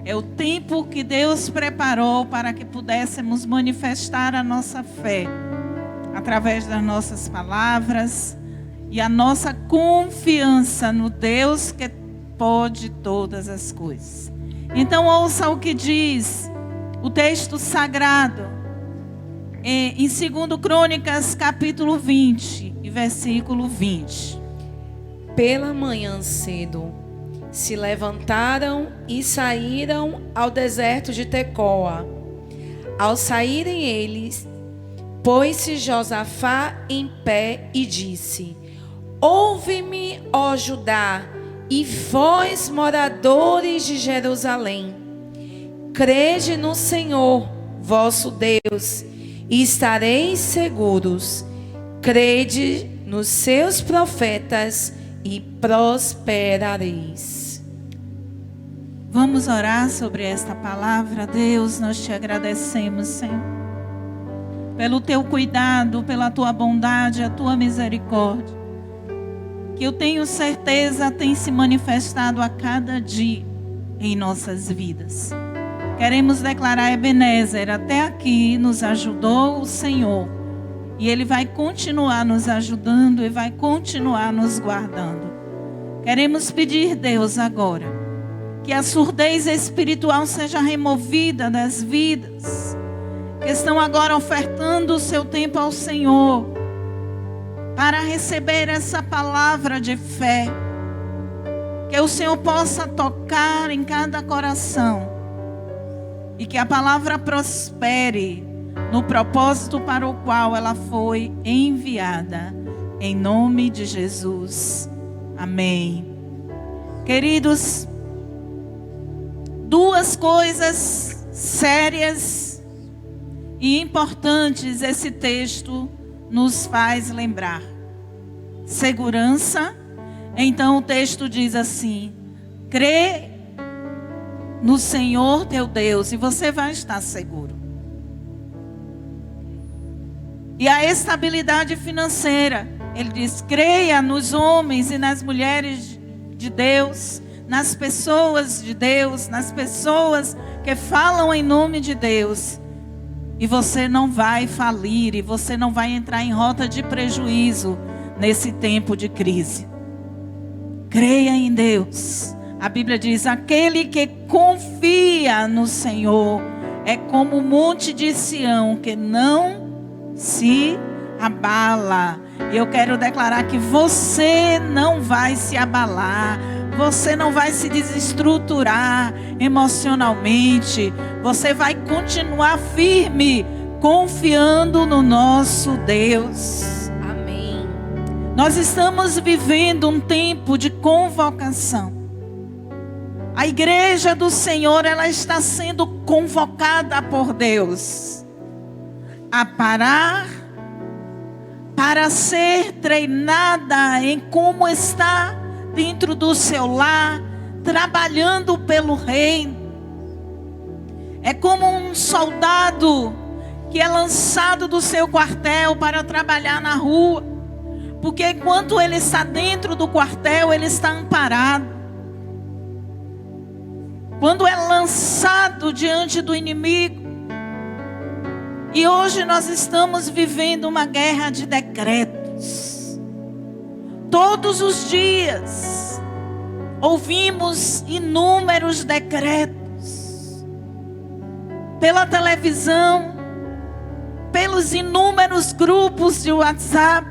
É o tempo que Deus preparou para que pudéssemos manifestar a nossa fé através das nossas palavras e a nossa confiança no Deus que pode todas as coisas. Então ouça o que diz o texto sagrado em 2 Crônicas capítulo 20 e versículo 20. Pela manhã cedo se levantaram e saíram ao deserto de Tecoa. Ao saírem eles, pôs-se Josafá em pé e disse: Ouve-me, ó Judá, e vós, moradores de Jerusalém. Crede no Senhor, vosso Deus, e estareis seguros. Crede nos seus profetas e prosperareis. Vamos orar sobre esta palavra. Deus, nós te agradecemos, Senhor, pelo teu cuidado, pela tua bondade, a tua misericórdia, que eu tenho certeza tem se manifestado a cada dia em nossas vidas. Queremos declarar Ebenezer, até aqui nos ajudou o Senhor, e Ele vai continuar nos ajudando e vai continuar nos guardando. Queremos pedir, Deus, agora, que a surdez espiritual seja removida das vidas que estão agora ofertando o seu tempo ao Senhor, para receber essa palavra de fé, que o Senhor possa tocar em cada coração, e que a palavra prospere no propósito para o qual ela foi enviada, em nome de Jesus, amém. Queridos, duas coisas sérias e importantes esse texto nos faz lembrar. Segurança. Então o texto diz assim: crê no Senhor teu Deus e você vai estar seguro. E a estabilidade financeira, ele diz: creia nos homens e nas mulheres de Deus, nas pessoas de Deus, nas pessoas que falam em nome de Deus. E você não vai falir, e você não vai entrar em rota de prejuízo nesse tempo de crise. Creia em Deus. A Bíblia diz: aquele que confia no Senhor é como o monte de Sião, que não se abala. E eu quero declarar que você não vai se abalar. Você não vai se desestruturar emocionalmente. Você vai continuar firme, confiando no nosso Deus. Amém. Nós estamos vivendo um tempo de convocação. A igreja do Senhor, ela está sendo convocada por Deus a parar, para ser treinada em como está dentro do seu lar, trabalhando pelo reino. É como um soldado que é lançado do seu quartel para trabalhar na rua, porque enquanto ele está dentro do quartel, ele está amparado. Quando é lançado diante do inimigo, e hoje nós estamos vivendo uma guerra de decretos. Todos os dias ouvimos inúmeros decretos pela televisão, pelos inúmeros grupos de WhatsApp,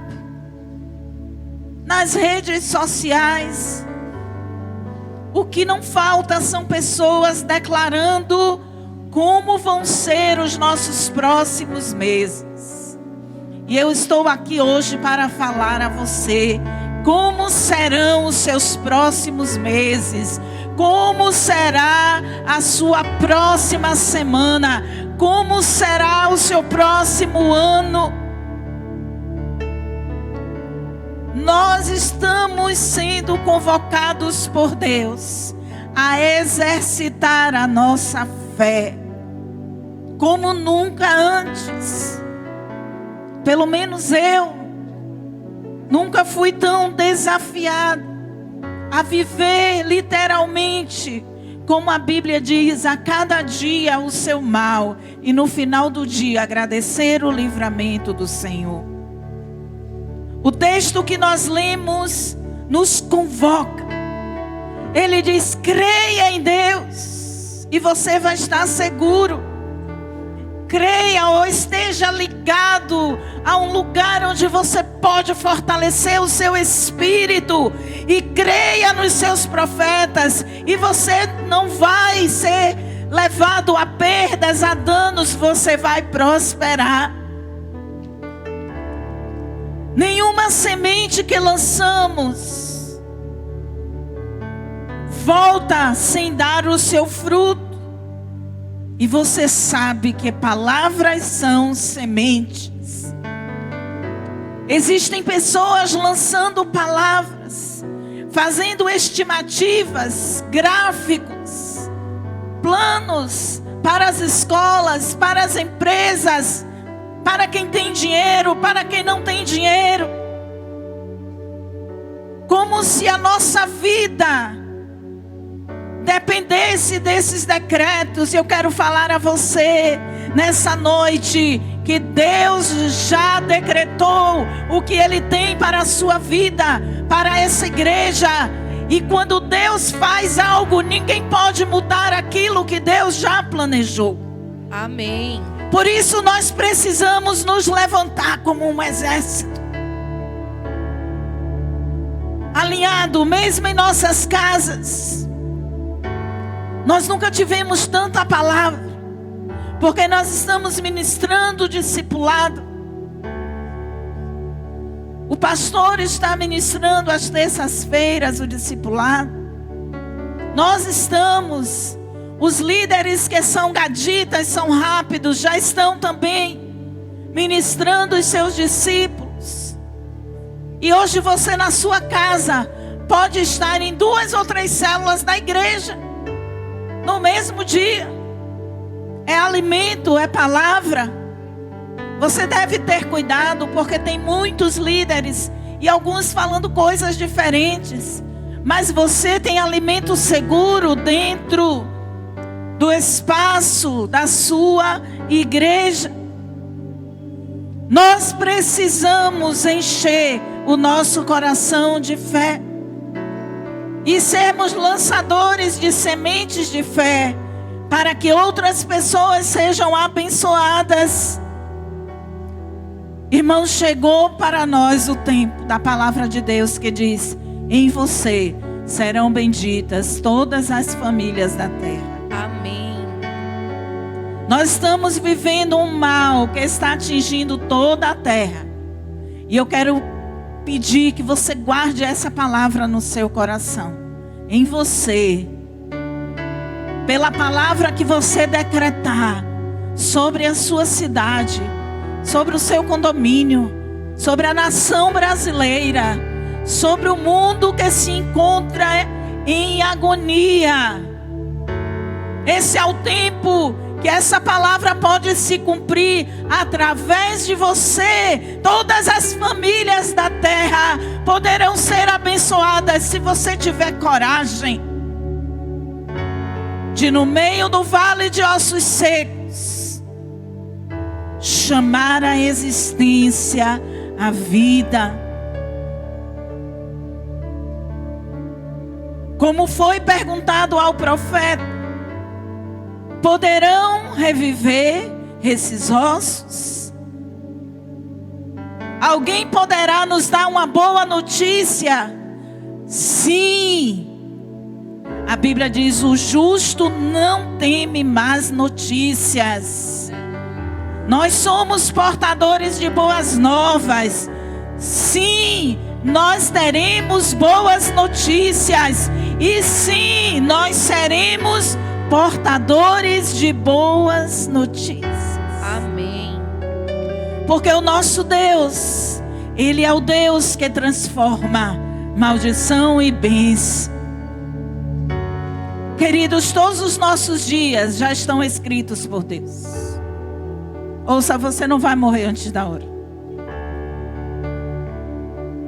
nas redes sociais. O que não falta são pessoas declarando como vão ser os nossos próximos meses. E eu estou aqui hoje para falar a você como serão os seus próximos meses, como será a sua próxima semana, como será o seu próximo ano. Nós estamos sendo convocados por Deus a exercitar a nossa fé como nunca antes. Pelo menos eu nunca fui tão desafiado a viver literalmente como a Bíblia diz, a cada dia o seu mal, e no final do dia agradecer o livramento do Senhor. O texto que nós lemos nos convoca. Ele diz: creia em Deus e você vai estar seguro. Creia ou esteja ligado a um lugar onde você pode fortalecer o seu espírito. E creia nos seus profetas. E você não vai ser levado a perdas, a danos. Você vai prosperar. Nenhuma semente que lançamos volta sem dar o seu fruto. E você sabe que palavras são sementes. Existem pessoas lançando palavras, fazendo estimativas, gráficos, planos para as escolas, para as empresas, para quem tem dinheiro, para quem não tem dinheiro. Como se a nossa vida dependesse desses decretos. Eu quero falar a você nessa noite que Deus já decretou o que Ele tem para a sua vida, para essa igreja. E quando Deus faz algo, ninguém pode mudar aquilo que Deus já planejou. Amém. Por isso nós precisamos nos levantar como um exército, alinhado, mesmo em nossas casas. Nós nunca tivemos tanta palavra, porque nós estamos ministrando o discipulado. O pastor está ministrando às terças-feiras o discipulado. Nós estamos, os líderes que são gaditas, são rápidos, já estão também ministrando os seus discípulos. E hoje você na sua casa pode estar em 2 ou 3 células da igreja no mesmo dia. É alimento, é palavra. Você deve ter cuidado, porque tem muitos líderes e alguns falando coisas diferentes. Mas você tem alimento seguro dentro do espaço da sua igreja. Nós precisamos encher o nosso coração de fé e sermos lançadores de sementes de fé, para que outras pessoas sejam abençoadas. Irmãos, chegou para nós o tempo da palavra de Deus que diz: em você serão benditas todas as famílias da terra. Amém. Nós estamos vivendo um mal que está atingindo toda a terra. E eu quero pedir que você guarde essa palavra no seu coração. Em você, pela palavra que você decretar sobre a sua cidade, sobre o seu condomínio, sobre a nação brasileira, sobre o mundo que se encontra em agonia. Esse é o tempo que essa palavra pode se cumprir através de você. Todas as famílias da terra poderão ser abençoadas se você tiver coragem de, no meio do vale de ossos secos, chamar a existência, a vida. Como foi perguntado ao profeta: poderão reviver esses ossos? Alguém poderá nos dar uma boa notícia? Sim. A Bíblia diz: o justo não teme más notícias. Nós somos portadores de boas novas. Sim, nós teremos boas notícias. E sim, nós seremos portadores de boas notícias. Amém. Porque o nosso Deus, Ele é o Deus que transforma maldição e bênção. Queridos, todos os nossos dias já estão escritos por Deus. Ouça, você não vai morrer antes da hora.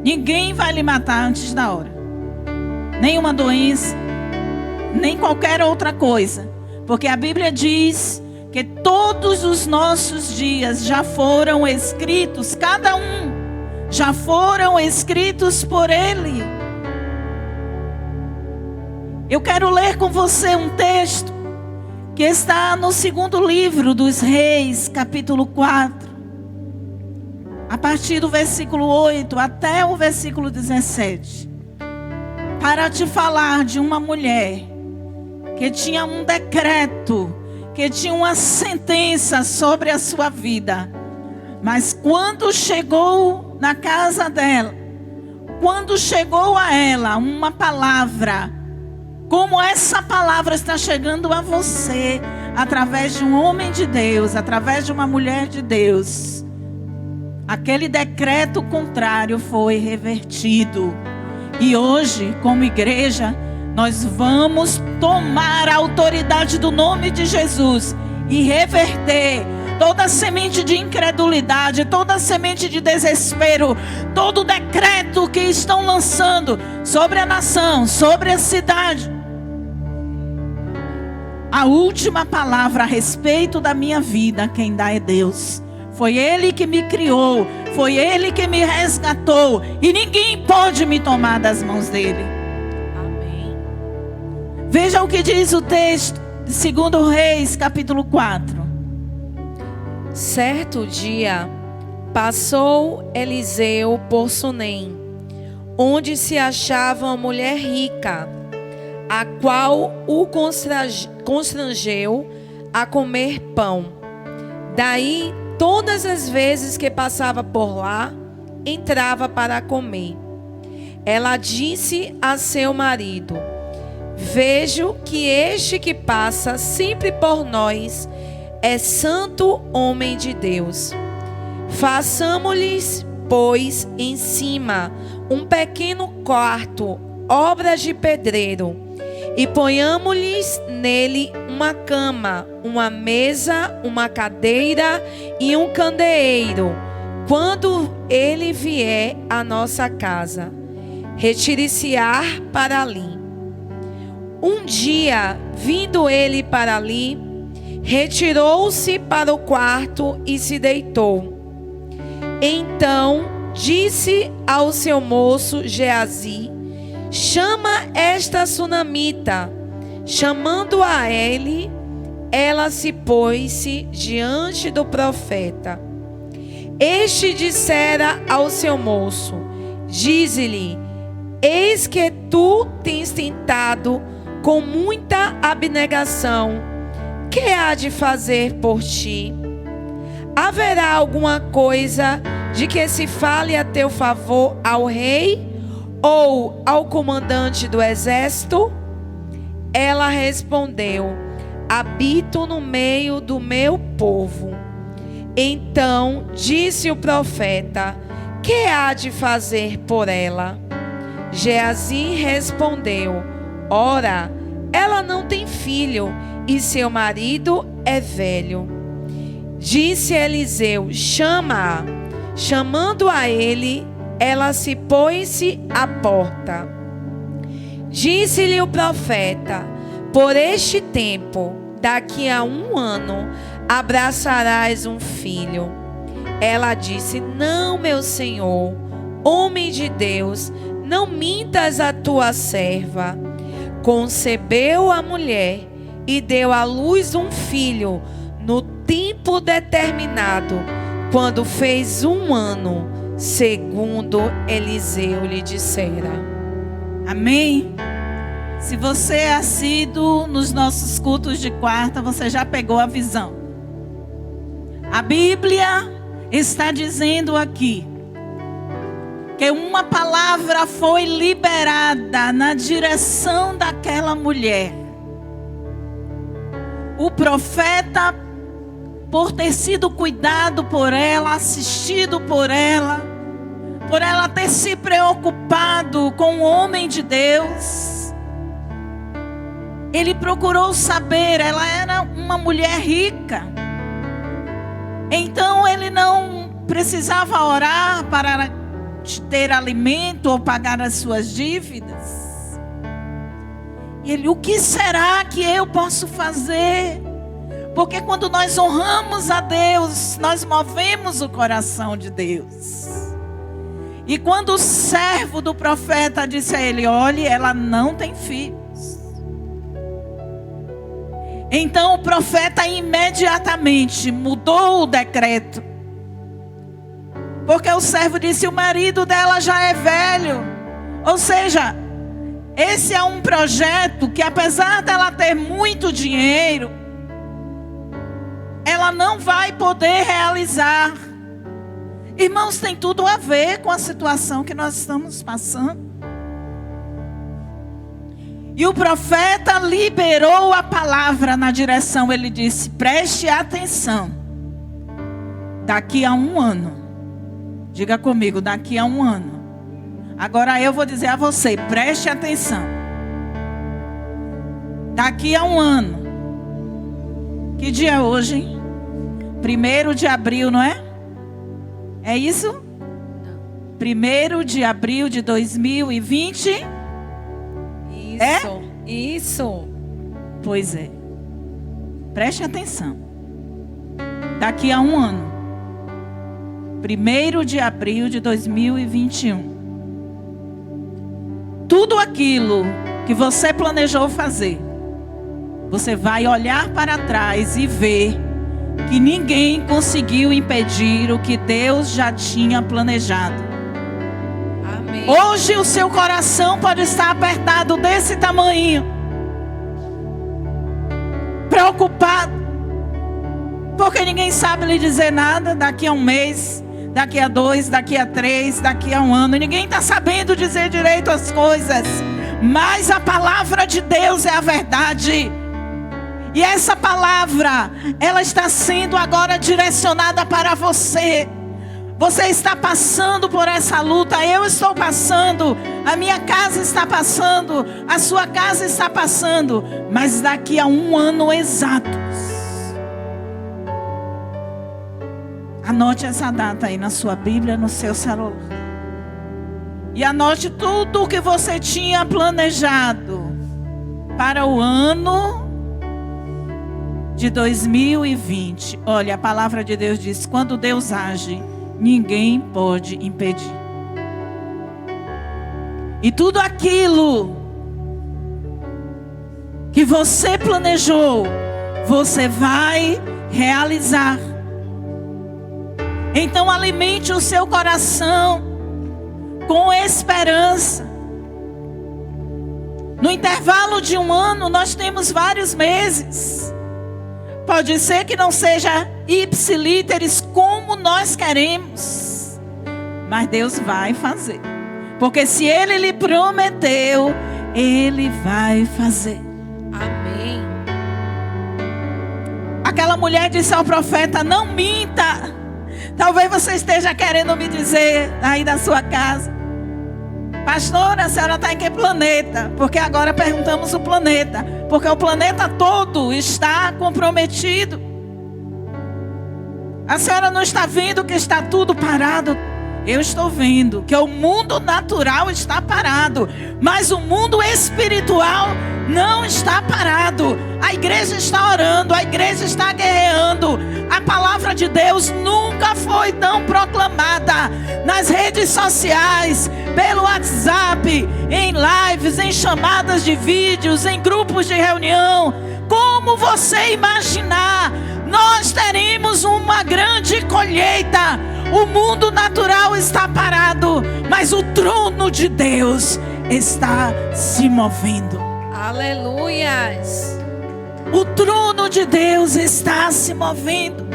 Ninguém vai lhe matar antes da hora. Nenhuma doença, nem qualquer outra coisa. Porque a Bíblia diz que todos os nossos dias já foram escritos, cada um já foram escritos por Ele. Eu quero ler com você um texto que está no segundo livro dos Reis, capítulo 4. A partir do versículo 8 até o versículo 17. Para te falar de uma mulher que tinha um decreto, que tinha uma sentença sobre a sua vida. Mas quando chegou na casa dela, quando chegou a ela uma palavra, como essa palavra está chegando a você, através de um homem de Deus, através de uma mulher de Deus, aquele decreto contrário foi revertido. E hoje, como igreja, nós vamos tomar a autoridade do nome de Jesus e reverter toda semente de incredulidade, toda semente de desespero, todo decreto que estão lançando sobre a nação, sobre a cidade. A última palavra a respeito da minha vida, quem dá é Deus. Foi Ele que me criou, foi Ele que me resgatou, e ninguém pode me tomar das mãos dEle. Amém. Veja o que diz o texto de 2 Reis, capítulo 4. Certo dia, passou Eliseu por Sunem, onde se achava uma mulher rica, a qual o constrangeu a comer pão. Daí, todas as vezes que passava por lá, entrava para comer. Ela disse a seu marido: vejo que este que passa sempre por nós é santo homem de Deus. Façamo-lhes, pois, em cima um pequeno quarto, obras de pedreiro, e ponhamo-lhes nele uma cama, uma mesa, uma cadeira e um candeeiro. Quando ele vier à nossa casa, retire-se-á para ali. Um dia, vindo ele para ali, retirou-se para o quarto e se deitou. Então disse ao seu moço Geazi: chama esta sunamita. Chamando a ele, ela se pôs-se diante do profeta. Este dissera ao seu moço: dize-lhe, eis que tu tens tentado com muita abnegação. Que há de fazer por ti? Haverá alguma coisa de que se fale a teu favor ao rei ou ao comandante do exército? Ela respondeu: habito no meio do meu povo. Então disse o profeta: que há de fazer por ela? Geazi respondeu: ora, ela não tem filho e seu marido é velho. Disse Eliseu: chama-a. Chamando a ele, ela se pôs-se à porta. Disse-lhe o profeta: por este tempo, daqui a 1 ano, abraçarás um filho. Ela disse: não, meu senhor, homem de Deus, não mintas a tua serva. Concebeu a mulher e deu à luz um filho no tempo determinado, quando fez 1 ano, segundo Eliseu lhe dissera. Amém? Se você é assíduo nos nossos cultos de quarta, você já pegou a visão. A Bíblia está dizendo aqui que uma palavra foi liberada na direção daquela mulher. O profeta, por ter sido cuidado por ela, assistido por ela ter se preocupado com o homem de Deus, ele procurou saber. Ela era uma mulher rica, então ele não precisava orar para ter alimento ou pagar as suas dívidas. Ele, o que será que eu posso fazer? Porque quando nós honramos a Deus, nós movemos o coração de Deus. E quando o servo do profeta disse a ele, olhe, ela não tem filhos. Então o profeta imediatamente mudou o decreto. Porque o servo disse, o marido dela já é velho. Ou seja, esse é um projeto que apesar dela ter muito dinheiro, ela não vai poder realizar. Irmãos, tem tudo a ver com a situação que nós estamos passando. E o profeta liberou a palavra na direção, ele disse, preste atenção. Daqui a 1 ano, diga comigo, daqui a 1 ano. Agora eu vou dizer a você, preste atenção. Daqui a 1 ano. Que dia é hoje, hein? 1º de abril, não é? É isso? 1º de abril de 2020? Isso, é? Isso. Pois é. Preste atenção. Daqui a 1 ano. 1º de abril de 2021. Tudo aquilo que você planejou fazer, você vai olhar para trás e ver que ninguém conseguiu impedir o que Deus já tinha planejado. Amém. Hoje o seu coração pode estar apertado desse tamanho, preocupado, porque ninguém sabe lhe dizer nada. Daqui a 1 mês, daqui a 2, daqui a 3, daqui a 1 ano, ninguém está sabendo dizer direito as coisas, mas a palavra de Deus é a verdade. E essa palavra, ela está sendo agora direcionada para você. Você está passando por essa luta, eu estou passando, a minha casa está passando, a sua casa está passando. Mas daqui a 1 ano exatos, anote essa data aí na sua Bíblia, no seu celular. E anote tudo o que você tinha planejado para o ano de 2020. Olha, a palavra de Deus diz, quando Deus age, ninguém pode impedir. E tudo aquilo que você planejou, você vai realizar. Então alimente o seu coração com esperança. No intervalo de 1 ano, nós temos vários meses. Pode ser que não seja ipsilíteres como nós queremos, mas Deus vai fazer. Porque se Ele lhe prometeu, Ele vai fazer. Amém. Aquela mulher disse ao profeta, não minta. Talvez você esteja querendo me dizer aí da sua casa, pastora, a senhora está em que planeta? Porque agora perguntamos o planeta. Porque o planeta todo está comprometido. A senhora não está vendo que está tudo parado? Eu estou vendo que o mundo natural está parado, mas o mundo espiritual não está parado. A igreja está orando, a igreja está guerreando. A palavra de Deus nunca foi tão proclamada nas redes sociais, pelo WhatsApp, em lives, em chamadas de vídeos, em grupos de reunião. Como você imaginar, nós teremos uma grande colheita. O mundo natural está parado, mas o trono de Deus está se movendo. Aleluias. O trono de Deus está se movendo.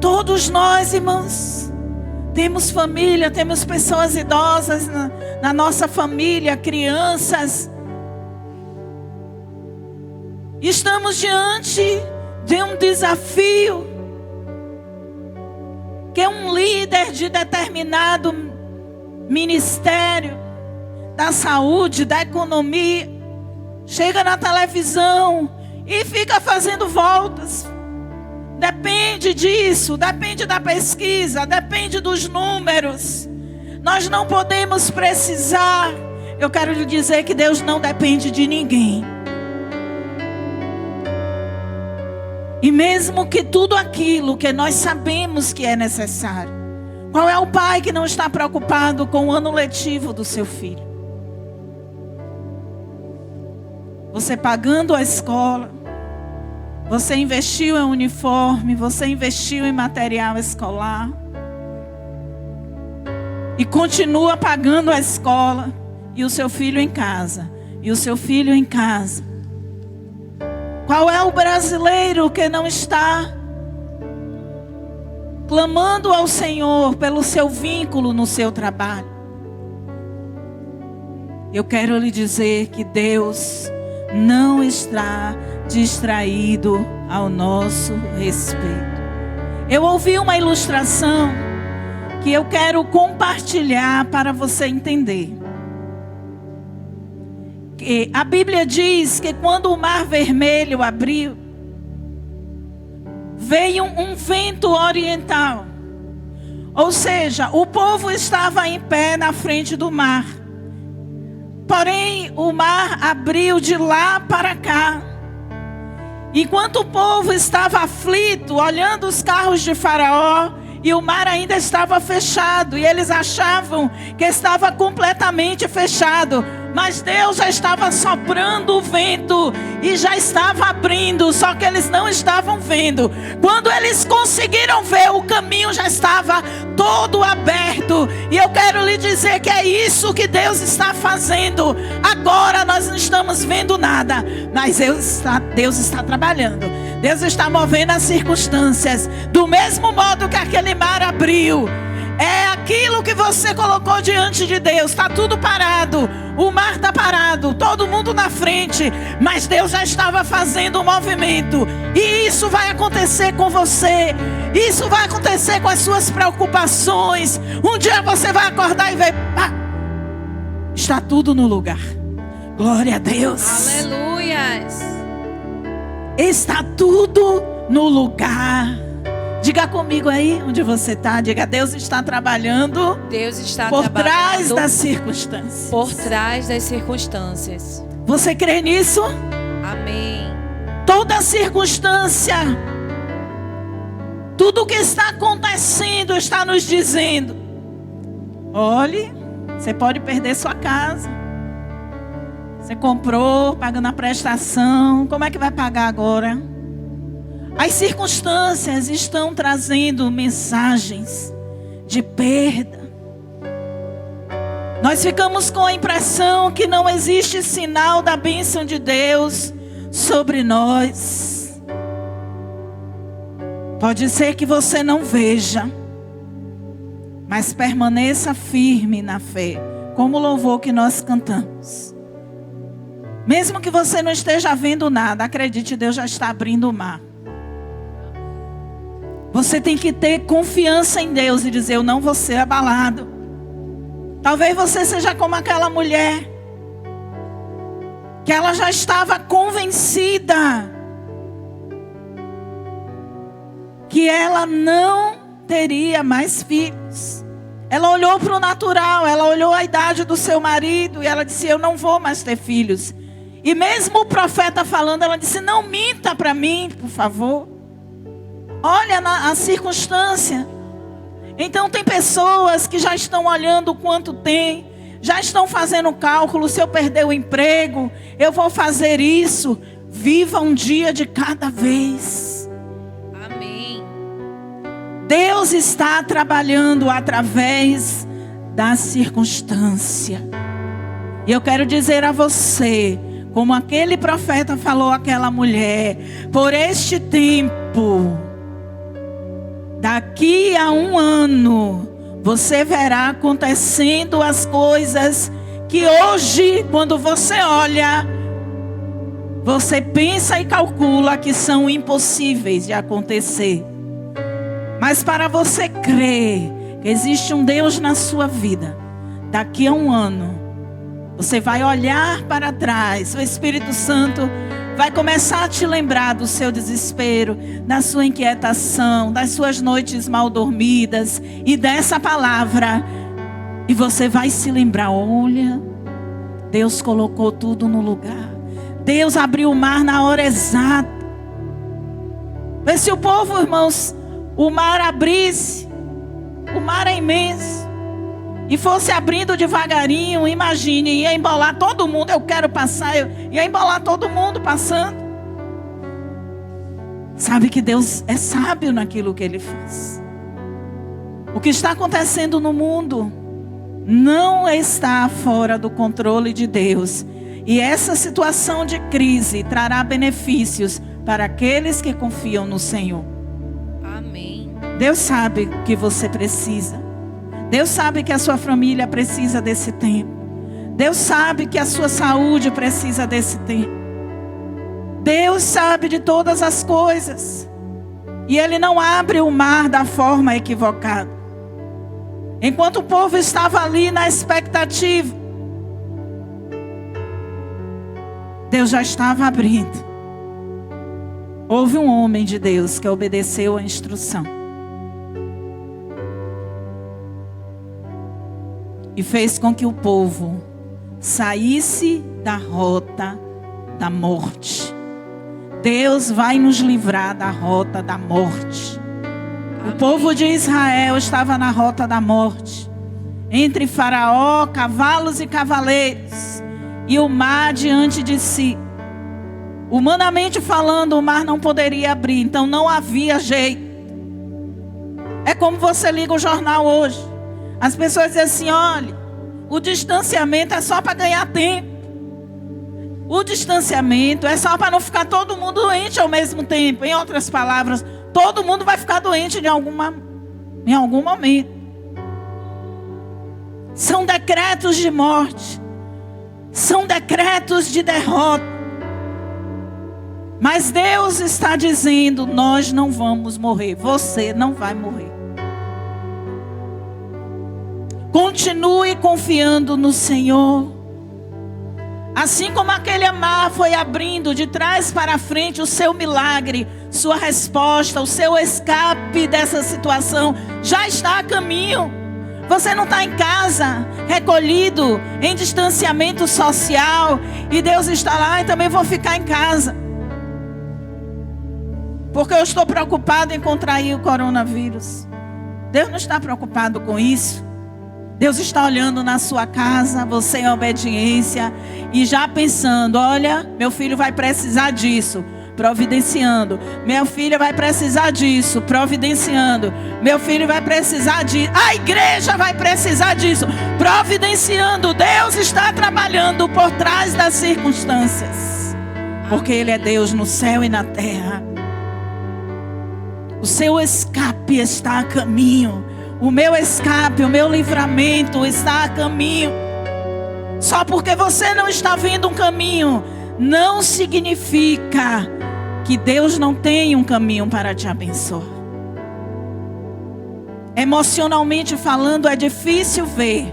Todos nós, irmãos, temos família, temos pessoas idosas na nossa família, crianças. Estamos diante de um desafio que um líder de determinado ministério da saúde, da economia, chega na televisão e fica fazendo voltas. Depende disso, depende da pesquisa, depende dos números. Nós não podemos precisar. Eu quero lhe dizer que Deus não depende de ninguém. E mesmo que tudo aquilo que nós sabemos que é necessário. Qual é o pai que não está preocupado com o ano letivo do seu filho? Você pagando a escola, você investiu em uniforme, você investiu em material escolar. E continua pagando a escola, e o seu filho em casa, e o seu filho em casa. Qual é o brasileiro que não está clamando ao Senhor pelo seu vínculo no seu trabalho? Eu quero lhe dizer que Deus não está distraído ao nosso respeito. Eu ouvi uma ilustração que eu quero compartilhar para você entender. A Bíblia diz que quando o Mar Vermelho abriu, veio um vento oriental. Ou seja, o povo estava em pé na frente do mar. Porém, o mar abriu de lá para cá. Enquanto o povo estava aflito, olhando os carros de Faraó, e o mar ainda estava fechado, e eles achavam que estava completamente fechado. Mas Deus já estava soprando o vento e já estava abrindo, só que eles não estavam vendo. Quando eles conseguiram ver, o caminho já estava todo aberto. E eu quero lhe dizer que é isso que Deus está fazendo. Agora nós não estamos vendo nada, mas Deus está trabalhando. Deus está movendo as circunstâncias. Do mesmo modo que aquele mar abriu, é aquilo que você colocou diante de Deus. Está tudo parado. O mar está parado, todo mundo na frente, mas Deus já estava fazendo um movimento. E isso vai acontecer com você. Isso vai acontecer com as suas preocupações. Um dia você vai acordar e ver, está tudo no lugar. Glória a Deus. Aleluias. Está tudo no lugar. Diga comigo aí onde você está. Diga, Deus está trabalhando. Deus está por trabalhando trás das circunstâncias. Por trás das circunstâncias. Você crê nisso? Amém. Toda circunstância, tudo o que está acontecendo está nos dizendo: olhe, você pode perder sua casa. Você comprou, pagando a prestação. Como é que vai pagar agora? As circunstâncias estão trazendo mensagens de perda. Nós ficamos com a impressão que não existe sinal da bênção de Deus sobre nós. Pode ser que você não veja, mas permaneça firme na fé, como o louvor que nós cantamos. Mesmo que você não esteja vendo nada, acredite, Deus já está abrindo o mar. Você tem que ter confiança em Deus e dizer: eu não vou ser abalado. Talvez você seja como aquela mulher, que ela já estava convencida que ela não teria mais filhos. Ela olhou para o natural, ela olhou a idade do seu marido e ela disse: eu não vou mais ter filhos. E mesmo o profeta falando, ela disse: não minta para mim, por favor. Olha a circunstância. Então tem pessoas que já estão olhando quanto tem, já estão fazendo cálculo: se eu perder o emprego, eu vou fazer isso. Viva um dia de cada vez. Amém. Deus está trabalhando através da circunstância. E eu quero dizer a você, como aquele profeta falou àquela mulher: por este tempo, daqui a 1 ano, você verá acontecendo as coisas que hoje, quando você olha, você pensa e calcula que são impossíveis de acontecer. Mas para você crer que existe um Deus na sua vida, daqui a 1 ano, você vai olhar para trás, o Espírito Santo vai começar a te lembrar do seu desespero, da sua inquietação, das suas noites mal dormidas e dessa palavra. E você vai se lembrar: olha, Deus colocou tudo no lugar. Deus abriu o mar na hora exata. Mas se o povo, irmãos, o mar abrisse, o mar é imenso, e fosse abrindo devagarinho, imagine, ia embolar todo mundo. Eu quero passar, ia embolar todo mundo passando. Sabe que Deus é sábio naquilo que Ele faz. O que está acontecendo no mundo não está fora do controle de Deus. E essa situação de crise trará benefícios para aqueles que confiam no Senhor. Amém. Deus sabe o que você precisa. Deus sabe que a sua família precisa desse tempo. Deus sabe que a sua saúde precisa desse tempo. Deus sabe de todas as coisas. E Ele não abre o mar da forma equivocada. Enquanto o povo estava ali na expectativa, Deus já estava abrindo. Houve um homem de Deus que obedeceu a instrução e fez com que o povo saísse da rota da morte. Deus vai nos livrar da rota da morte. O povo de Israel estava na rota da morte, entre Faraó, cavalos e cavaleiros, e o mar diante de si. Humanamente falando, o mar não poderia abrir, então não havia jeito. É como você liga o jornal hoje. As pessoas dizem assim: olha, o distanciamento é só para ganhar tempo. O distanciamento é só para não ficar todo mundo doente ao mesmo tempo. Em outras palavras, todo mundo vai ficar doente em algum momento. São decretos de morte. São decretos de derrota. Mas Deus está dizendo: nós não vamos morrer. Você não vai morrer. Continue confiando no Senhor. Assim como aquele mar foi abrindo de trás para frente, o seu milagre, sua resposta, o seu escape dessa situação já está a caminho. Você não está em casa, recolhido, em distanciamento social, e Deus está lá: e também vou ficar em casa, porque eu estou preocupado em contrair o coronavírus. Deus não está preocupado com isso. Deus está olhando na sua casa, você em obediência, e já pensando: olha, meu filho vai precisar disso, providenciando. Minha filha vai precisar disso, providenciando. Meu filho vai precisar disso. A igreja vai precisar disso, providenciando. Deus está trabalhando por trás das circunstâncias, porque Ele é Deus no céu e na terra. O seu escape está a caminho. O meu escape, o meu livramento está a caminho. Só porque você não está vendo um caminho, não significa que Deus não tem um caminho para te abençoar. Emocionalmente falando, é difícil ver.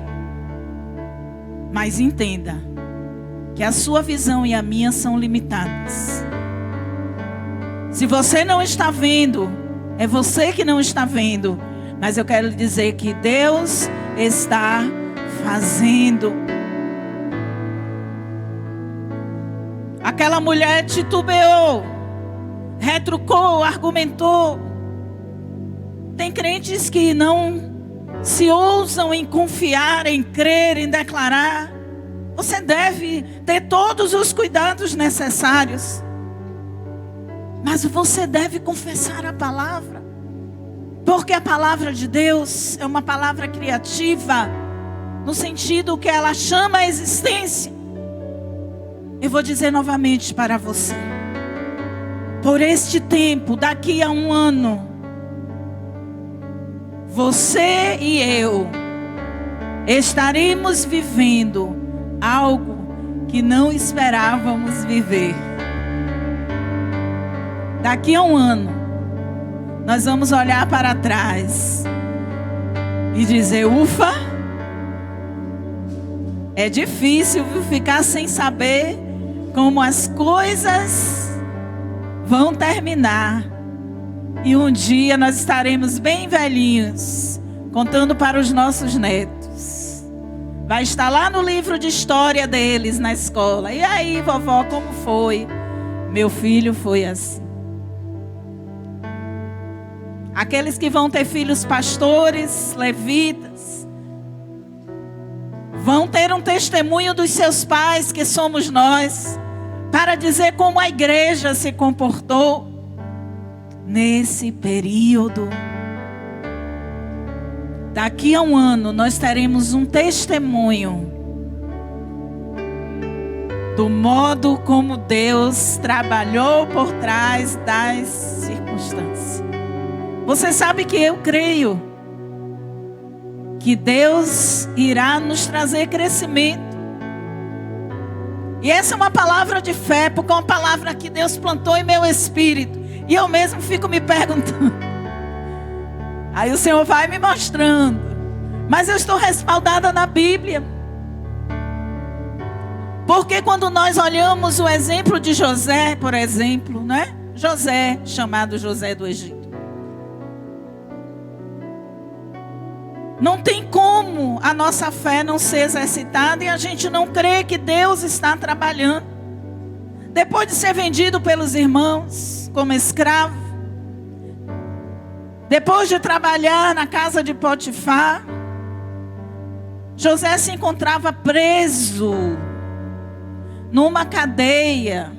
Mas entenda que a sua visão e a minha são limitadas. Se você não está vendo, é você que não está vendo. Mas eu quero lhe dizer que Deus está fazendo. Aquela mulher titubeou, retrucou, argumentou. Tem crentes que não se ousam em confiar, em crer, em declarar. Você deve ter todos os cuidados necessários. Mas você deve confessar a palavra. Porque a palavra de Deus é uma palavra criativa, no sentido que ela chama a existência. Eu vou dizer novamente para você: por este tempo, daqui a um ano, você e eu estaremos vivendo algo que não esperávamos viver. Daqui a um ano, nós vamos olhar para trás e dizer: ufa, é difícil ficar sem saber como as coisas vão terminar. E um dia nós estaremos bem velhinhos, contando para os nossos netos: Vai estar lá no livro de história deles na escola. E aí, vovó, como foi? Meu filho foi assim. Aqueles que vão ter filhos pastores, levitas, vão ter um testemunho dos seus pais, que somos nós, para dizer como a igreja se comportou nesse período. Daqui a um ano nós teremos um testemunho do modo como Deus trabalhou por trás das circunstâncias. Você sabe que eu creio que Deus irá nos trazer crescimento. E essa é uma palavra de fé, porque é uma palavra que Deus plantou em meu espírito. E eu mesmo fico me perguntando. Aí o Senhor vai me mostrando. Mas eu estou respaldada na Bíblia. Porque quando nós olhamos o exemplo de José, por exemplo, né? José, chamado José do Egito. Não tem como a nossa fé não ser exercitada e a gente não crer que Deus está trabalhando. Depois de ser vendido pelos irmãos como escravo, depois de trabalhar na casa de Potifar, José se encontrava preso numa cadeia,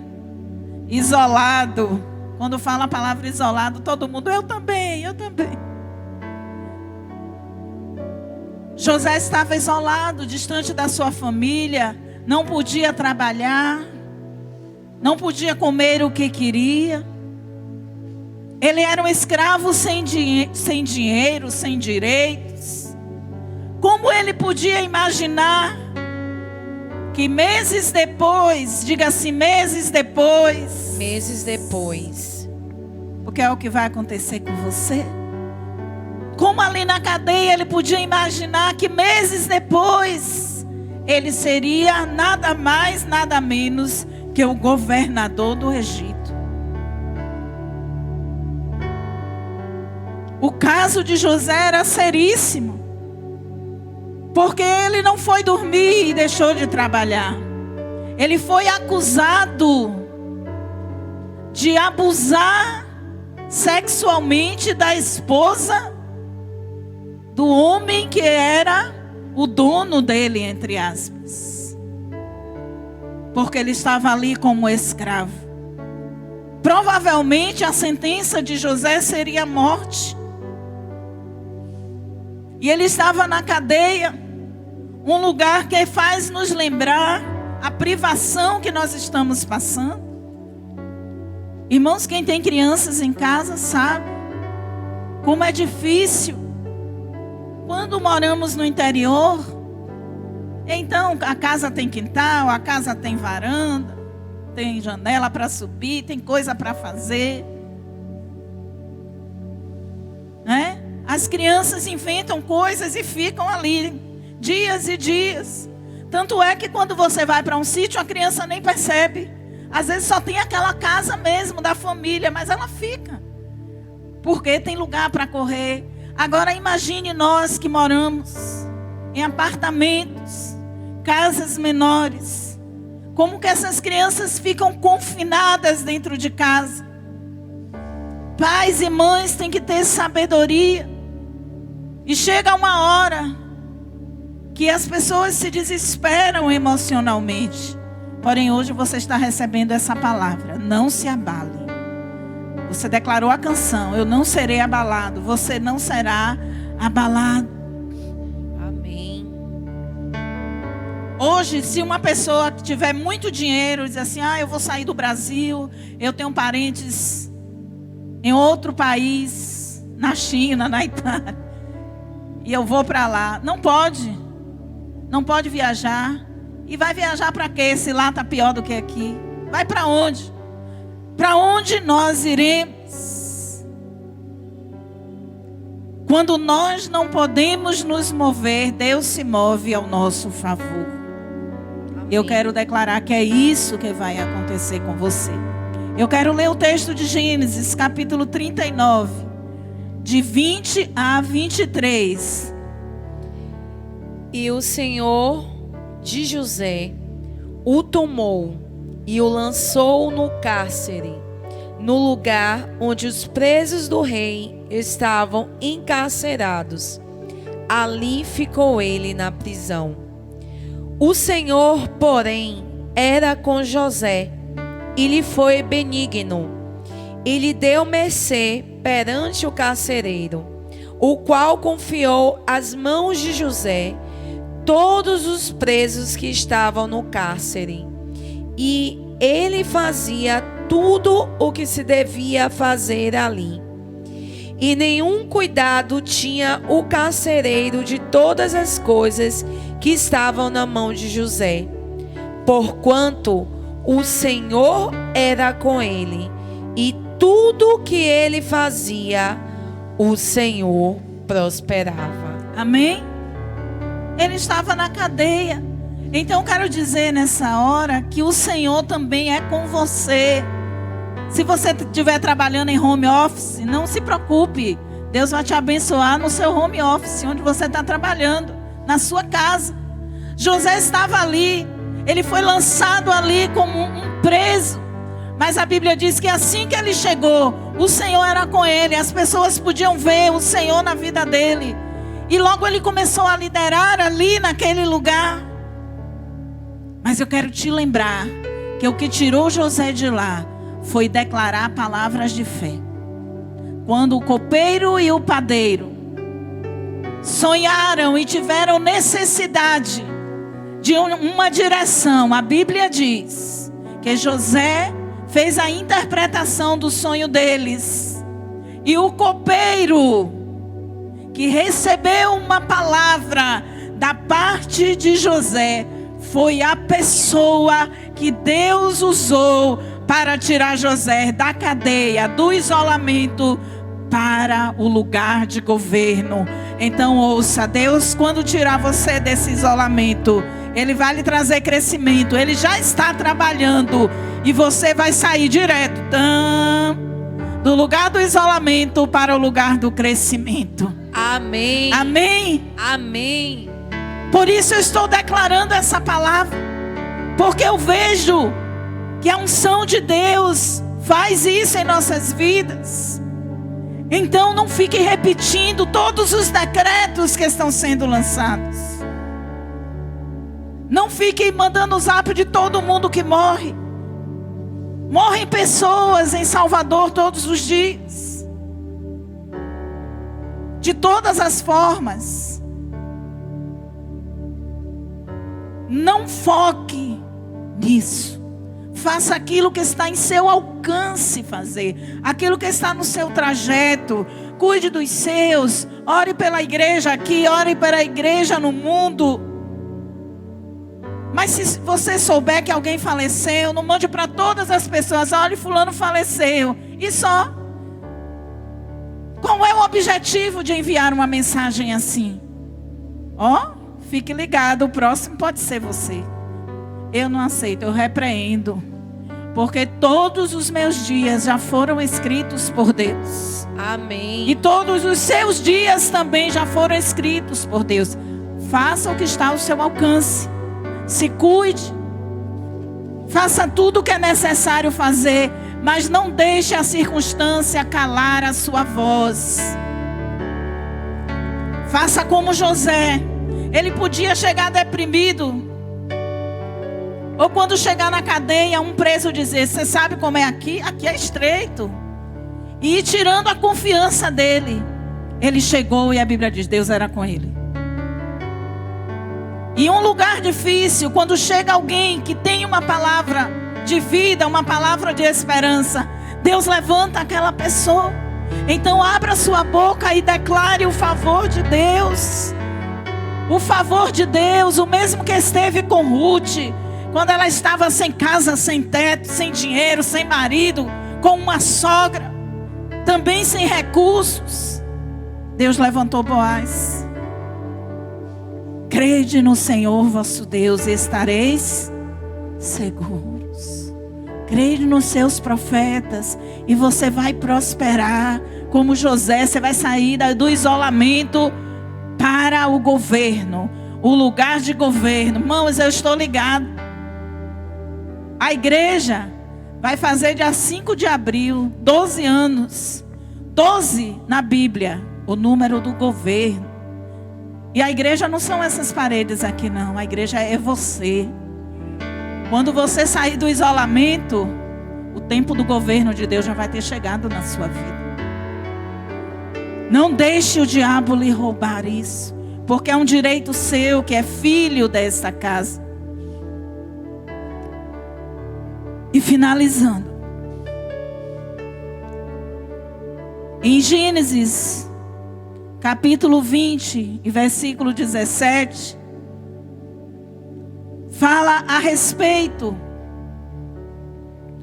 isolado. Quando fala a palavra isolado, todo mundo, eu também. José estava isolado, distante da sua família, não podia trabalhar, não podia comer o que queria. Ele era um escravo sem dinheiro, sem direitos. Como ele podia imaginar que meses depois, diga assim, meses depois. Meses depois. Porque é o que vai acontecer com você. Como ali na cadeia ele podia imaginar que meses depois ele seria nada mais, nada menos que o governador do Egito. O caso de José era seríssimo, porque ele não foi dormir e deixou de trabalhar. Ele foi acusado de abusar sexualmente da esposa do homem que era o dono dele, entre aspas. Porque ele estava ali como escravo. Provavelmente a sentença de José seria morte. E ele estava na cadeia, um lugar que faz nos lembrar a privação que nós estamos passando. Irmãos, quem tem crianças em casa sabe como é difícil. Quando moramos no interior, então a casa tem quintal, a casa tem varanda, tem janela para subir, tem coisa para fazer. Né? As crianças inventam coisas e ficam ali dias e dias. Tanto é que quando você vai para um sítio, a criança nem percebe. Às vezes só tem aquela casa mesmo da família, mas ela fica. Porque tem lugar para correr. Agora imagine nós que moramos em apartamentos, casas menores. Como que essas crianças ficam confinadas dentro de casa. Pais e mães têm que ter sabedoria. E chega uma hora que as pessoas se desesperam emocionalmente. Porém, hoje você está recebendo essa palavra. Não se abale. Você declarou a canção, eu não serei abalado. Você não será abalado. Amém. Hoje, se uma pessoa que tiver muito dinheiro, diz assim, eu vou sair do Brasil, eu tenho parentes em outro país, na China, na Itália, e eu vou para lá. Não pode viajar. E vai viajar para quê? Se lá está pior do que aqui. Vai para onde? Para onde nós iremos? Quando nós não podemos nos mover, Deus se move ao nosso favor. Amém. Eu quero declarar que é isso que vai acontecer com você. Eu quero ler o texto de Gênesis, capítulo 39, de 20 a 23. E o Senhor de José o tomou e o lançou no cárcere, no lugar onde os presos do rei estavam encarcerados. Ali ficou ele na prisão. O Senhor, porém, era com José e lhe foi benigno. E lhe deu mercê perante o carcereiro, o qual confiou às mãos de José todos os presos que estavam no cárcere. E ele fazia tudo o que se devia fazer ali. E nenhum cuidado tinha o carcereiro de todas as coisas que estavam na mão de José, porquanto o Senhor era com ele, e tudo que ele fazia, o Senhor prosperava. Amém? Ele estava na cadeia. Então quero dizer nessa hora que o Senhor também é com você. Se você estiver trabalhando em home office, não se preocupe. Deus vai te abençoar no seu home office, onde você está trabalhando, na sua casa. José estava ali. Ele foi lançado ali como um preso. Mas a Bíblia diz que assim que ele chegou, o Senhor era com ele. As pessoas podiam ver o Senhor na vida dele. E logo ele começou a liderar ali naquele lugar. Mas eu quero te lembrar que o que tirou José de lá foi declarar palavras de fé. Quando o copeiro e o padeiro sonharam e tiveram necessidade de uma direção, a Bíblia diz que José fez a interpretação do sonho deles. E o copeiro, que recebeu uma palavra da parte de José, foi a pessoa que Deus usou para tirar José da cadeia, do isolamento, para o lugar de governo. Então ouça, Deus, quando tirar você desse isolamento, Ele vai lhe trazer crescimento. Ele já está trabalhando e você vai sair direto do lugar do isolamento para o lugar do crescimento. Amém. Amém. Amém. Por isso eu estou declarando essa palavra, porque eu vejo que a unção de Deus faz isso em nossas vidas. Então não fique repetindo todos os decretos que estão sendo lançados. Não fique mandando o zap de todo mundo que morre. Morrem pessoas em Salvador todos os dias. De todas as formas. Não foque nisso. Faça aquilo que está em seu alcance fazer. Aquilo que está no seu trajeto. Cuide dos seus. Ore pela igreja aqui. Ore pela igreja no mundo. Mas se você souber que alguém faleceu, não mande para todas as pessoas. Olha, fulano faleceu. E só. Qual é o objetivo de enviar uma mensagem assim? Fique ligado, o próximo pode ser você. Eu não aceito, eu repreendo. Porque todos os meus dias já foram escritos por Deus. Amém. E todos os seus dias também já foram escritos por Deus. Faça o que está ao seu alcance. Se cuide. Faça tudo o que é necessário fazer. Mas não deixe a circunstância calar a sua voz. Faça como José. Ele podia chegar deprimido. Ou quando chegar na cadeia, um preso dizer: você sabe como é aqui? Aqui é estreito. E ir tirando a confiança dele. Ele chegou e a Bíblia diz: Deus era com ele. E um lugar difícil, quando chega alguém que tem uma palavra de vida, uma palavra de esperança, Deus levanta aquela pessoa. Então abra sua boca e declare o favor de Deus. O favor de Deus, o mesmo que esteve com Ruth, quando ela estava sem casa, sem teto, sem dinheiro, sem marido, com uma sogra, também sem recursos. Deus levantou Boaz. Crede no Senhor vosso Deus e estareis seguros. Crede nos seus profetas e você vai prosperar. Como José, você vai sair do isolamento para o governo. o lugar de governo. Irmãos, eu estou ligado. A igreja vai fazer dia 5 de abril, 12 anos. 12 na Bíblia, o número do governo. E a igreja não são essas paredes aqui não, a igreja é você. Quando você sair do isolamento, o tempo do governo de Deus já vai ter chegado na sua vida. Não deixe o diabo lhe roubar isso, porque é um direito seu, que é filho desta casa. E finalizando, em Gênesis, capítulo 20, e versículo 17, fala a respeito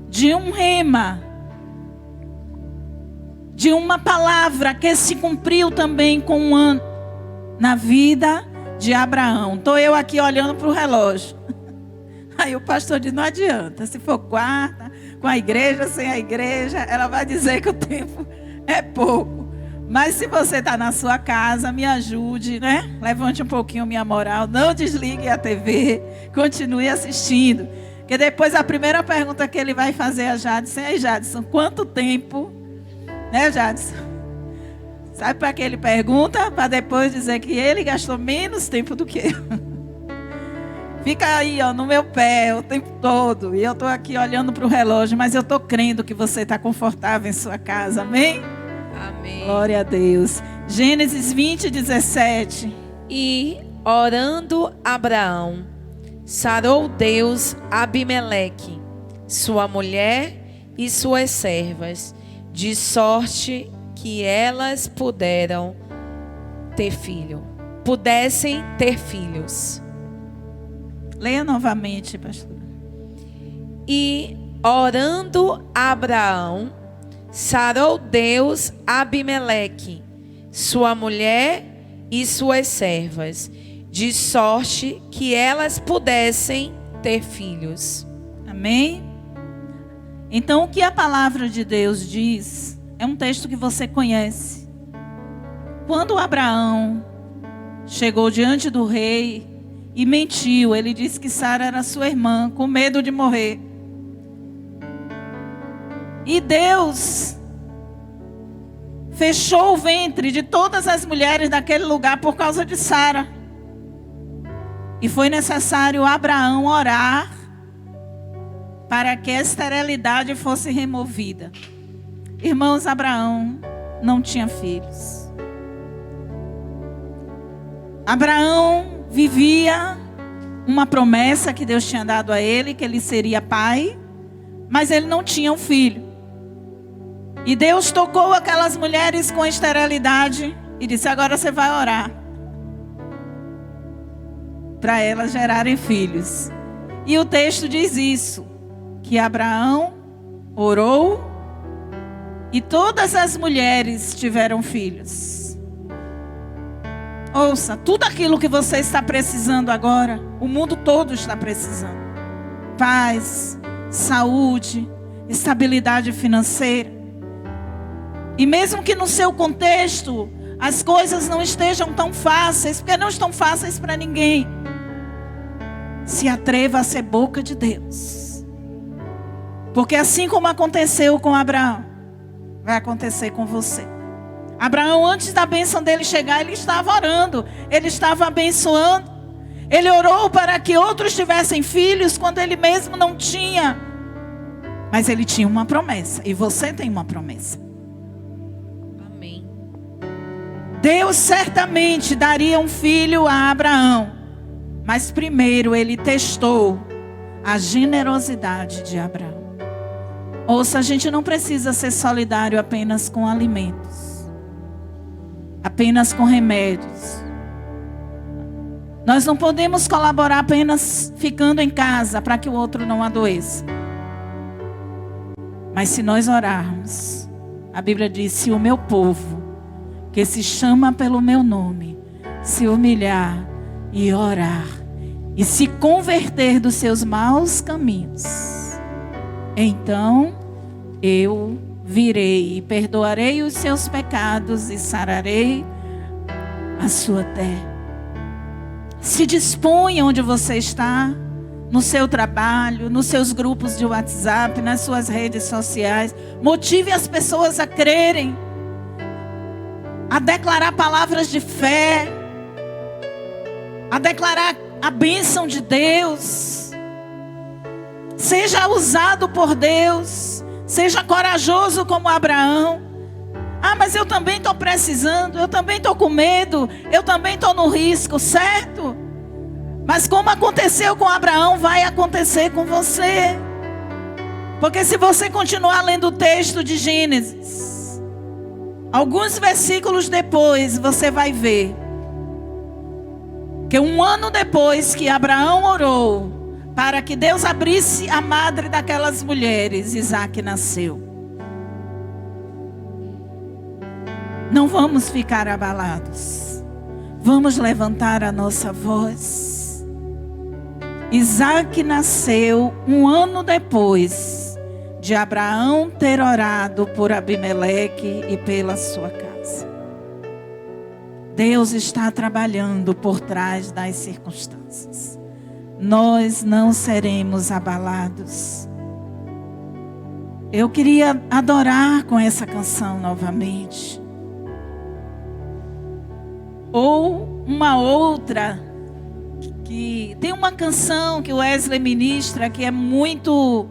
de um rema, de uma palavra que se cumpriu também com um ano na vida de Abraão. Estou eu aqui olhando para o relógio. Aí o pastor diz, não adianta, se for quarta, com a igreja, sem a igreja, ela vai dizer que o tempo é pouco. Mas se você está na sua casa, me ajude, né? Levante um pouquinho minha moral, não desligue a TV, continue assistindo. Porque depois a primeira pergunta que ele vai fazer a Jadson, aí Jadson, quanto tempo, né Jadson? Sabe para que ele pergunta? Para depois dizer que ele gastou menos tempo do que eu. Fica aí, ó, no meu pé o tempo todo. E eu estou aqui olhando para o relógio, mas eu estou crendo que você está confortável em sua casa. Amém? Amém. Glória a Deus. Gênesis 20, 17. E orando Abraão, sarou Deus Abimeleque, sua mulher e suas servas, de sorte que elas pudessem ter filhos. Leia novamente, pastor. E orando Abraão, sarou Deus Abimeleque, sua mulher e suas servas, de sorte que elas pudessem ter filhos. Amém? Então, o que a palavra de Deus diz é um texto que você conhece. Quando Abraão chegou diante do rei e mentiu, ele disse que Sara era sua irmã, com medo de morrer. E Deus fechou o ventre de todas as mulheres daquele lugar por causa de Sara. E foi necessário Abraão orar para que a esterilidade fosse removida. Irmãos, Abraão não tinha filhos. Abraão vivia uma promessa que Deus tinha dado a ele, que ele seria pai, mas ele não tinha um filho. E Deus tocou aquelas mulheres com esterilidade e disse, agora você vai orar para elas gerarem filhos. E o texto diz isso, que Abraão orou e todas as mulheres tiveram filhos. Ouça, tudo aquilo que você está precisando agora, o mundo todo está precisando. Paz, saúde, estabilidade financeira. E mesmo que no seu contexto as coisas não estejam tão fáceis, porque não estão fáceis para ninguém, se atreva a ser boca de Deus. Porque assim como aconteceu com Abraão, vai acontecer com você. Abraão, antes da bênção dele chegar, ele estava orando, ele estava abençoando. Ele orou para que outros tivessem filhos quando ele mesmo não tinha. Mas ele tinha uma promessa, e você tem uma promessa. Amém. Deus certamente daria um filho a Abraão, mas primeiro ele testou a generosidade de Abraão. Ouça, a gente não precisa ser solidário apenas com alimentos, apenas com remédios. Nós não podemos colaborar apenas ficando em casa para que o outro não adoeça. Mas se nós orarmos, a Bíblia diz, se o meu povo, que se chama pelo meu nome, se humilhar e orar, e se converter dos seus maus caminhos, então eu virei e perdoarei os seus pecados e sararei a sua terra. Se disponha onde você está, no seu trabalho, nos seus grupos de WhatsApp, nas suas redes sociais. Motive as pessoas a crerem, a declarar palavras de fé, a declarar a bênção de Deus. Seja usado por Deus. Seja corajoso como Abraão. Ah, mas eu também estou precisando, eu também estou com medo, eu também estou no risco, certo? Mas como aconteceu com Abraão, vai acontecer com você. Porque se você continuar lendo o texto de Gênesis, alguns versículos depois, você vai ver que 1 ano depois que Abraão orou para que Deus abrisse a madre daquelas mulheres, Isaac nasceu. Não vamos ficar abalados. Vamos levantar a nossa voz. Isaac nasceu 1 ano depois de Abraão ter orado por Abimeleque e pela sua casa. Deus está trabalhando por trás das circunstâncias. Nós não seremos abalados. Eu queria adorar com essa canção novamente. Ou uma outra, que tem uma canção que o Wesley ministra, que é muito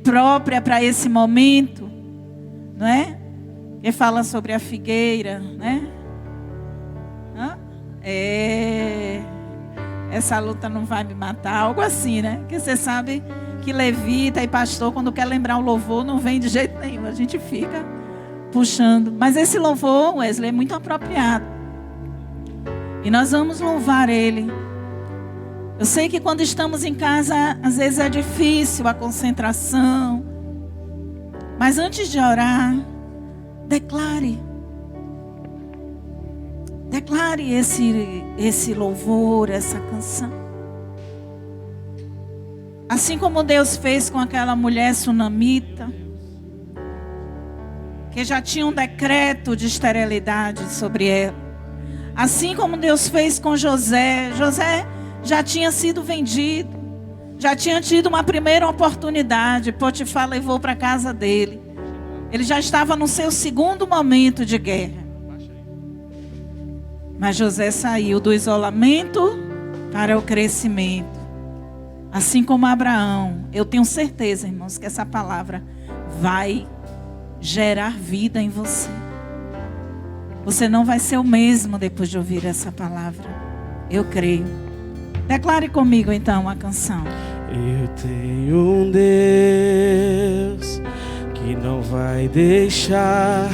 própria para esse momento, não é? Que fala sobre a figueira, né? Essa luta não vai me matar, algo assim, né? Que você sabe que levita e pastor, quando quer lembrar o louvor, não vem de jeito nenhum, a gente fica puxando. Mas esse louvor, Wesley, é muito apropriado. E nós vamos louvar Ele. Eu sei que quando estamos em casa, às vezes é difícil a concentração. Mas antes de orar, declare. Declare esse louvor, essa canção. Assim como Deus fez com aquela mulher sunamita, que já tinha um decreto de esterilidade sobre ela. Assim como Deus fez com José. José já tinha sido vendido. Já tinha tido uma primeira oportunidade. Potifar levou para a casa dele. Ele já estava no seu segundo momento de guerra. Mas José saiu do isolamento para o crescimento. Assim como Abraão. Eu tenho certeza, irmãos, que essa palavra vai gerar vida em você. Você não vai ser o mesmo depois de ouvir essa palavra. Eu creio. Declare comigo então a canção. Eu tenho um Deus que não vai deixar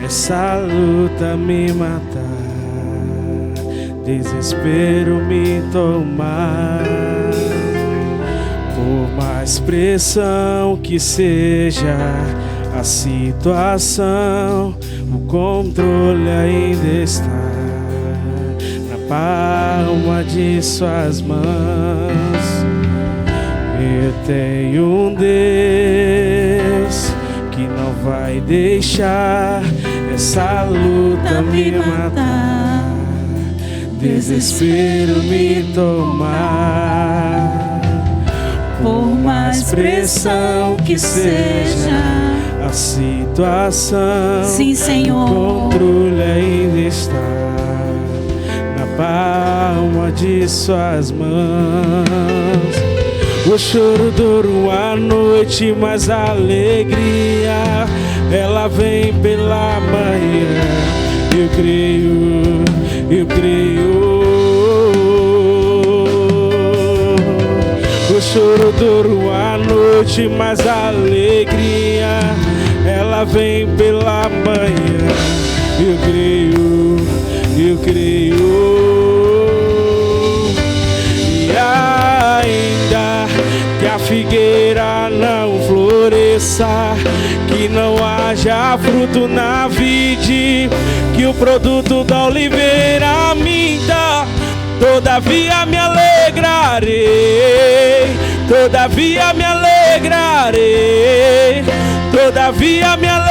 essa luta me matar, desespero me tomar. Por mais pressão que seja a situação, o controle ainda está na palma de suas mãos. Eu tenho um Deus que não vai deixar essa luta me matar, desespero me tomar. Por mais pressão que seja a situação, sim, Senhor, o controle ainda está na palma de suas mãos. O choro dura uma noite, mas a alegria ela vem pela manhã. Eu creio, eu creio. O choro dura uma noite, mas a alegria ela vem pela manhã. Eu creio, eu creio. E ainda que a figueira não floresça, que não haja fruto na vide, que o produto da oliveira minta, todavia me alegrarei, todavia me alegrarei, todavia me alegrarei.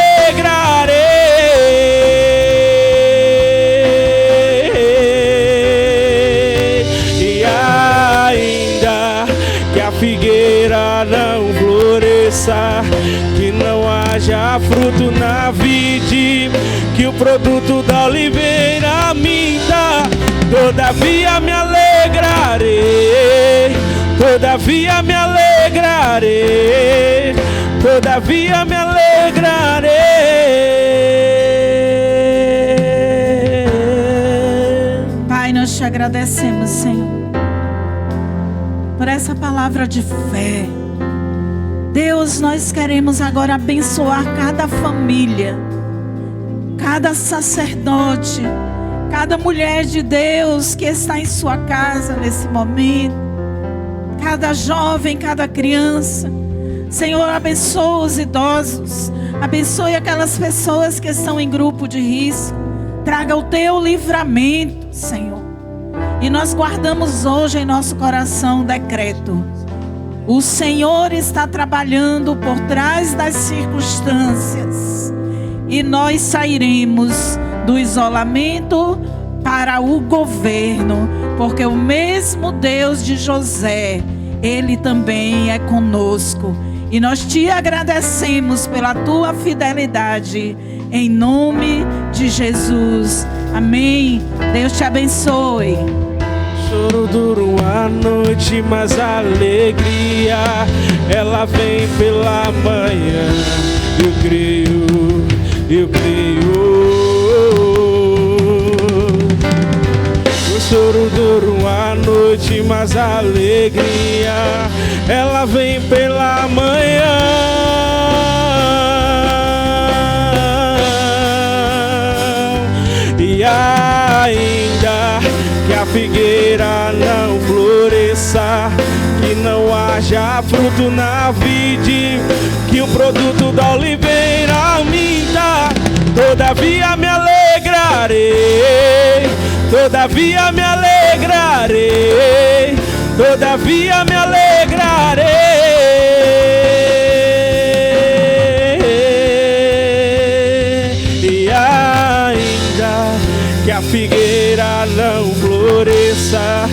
que não haja fruto na vide, que o produto da oliveira minta. Todavia me alegrarei, todavia me alegrarei, todavia me alegrarei. Pai, nós te agradecemos, Senhor, por essa palavra de fé. Deus, nós queremos agora abençoar cada família, cada sacerdote, cada mulher de Deus que está em sua casa nesse momento, cada jovem, cada criança. Senhor, abençoa os idosos, abençoe aquelas pessoas que estão em grupo de risco. Traga o teu livramento, Senhor. E nós guardamos hoje em nosso coração um decreto. O Senhor está trabalhando por trás das circunstâncias. E nós sairemos do isolamento para o governo, porque o mesmo Deus de José, Ele também é conosco. E nós te agradecemos pela tua fidelidade, em nome de Jesus. Amém. Deus te abençoe. Choro dura uma noite, mas a alegria, ela vem pela manhã. Eu creio, eu creio. O choro dura uma noite, mas a alegria, ela vem pela manhã. E ainda que a figueira não floresça, que não haja fruto na vide, que o produto da oliveira minta, todavia me alegrarei, todavia me alegrarei, todavia me alegrarei. E ainda que a figueira não floresça,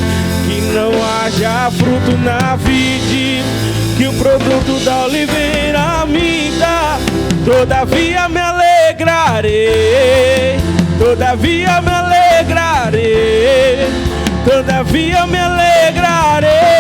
que não haja fruto na vide, que o produto da oliveira minta, todavia me alegrarei, todavia me alegrarei, todavia me alegrarei.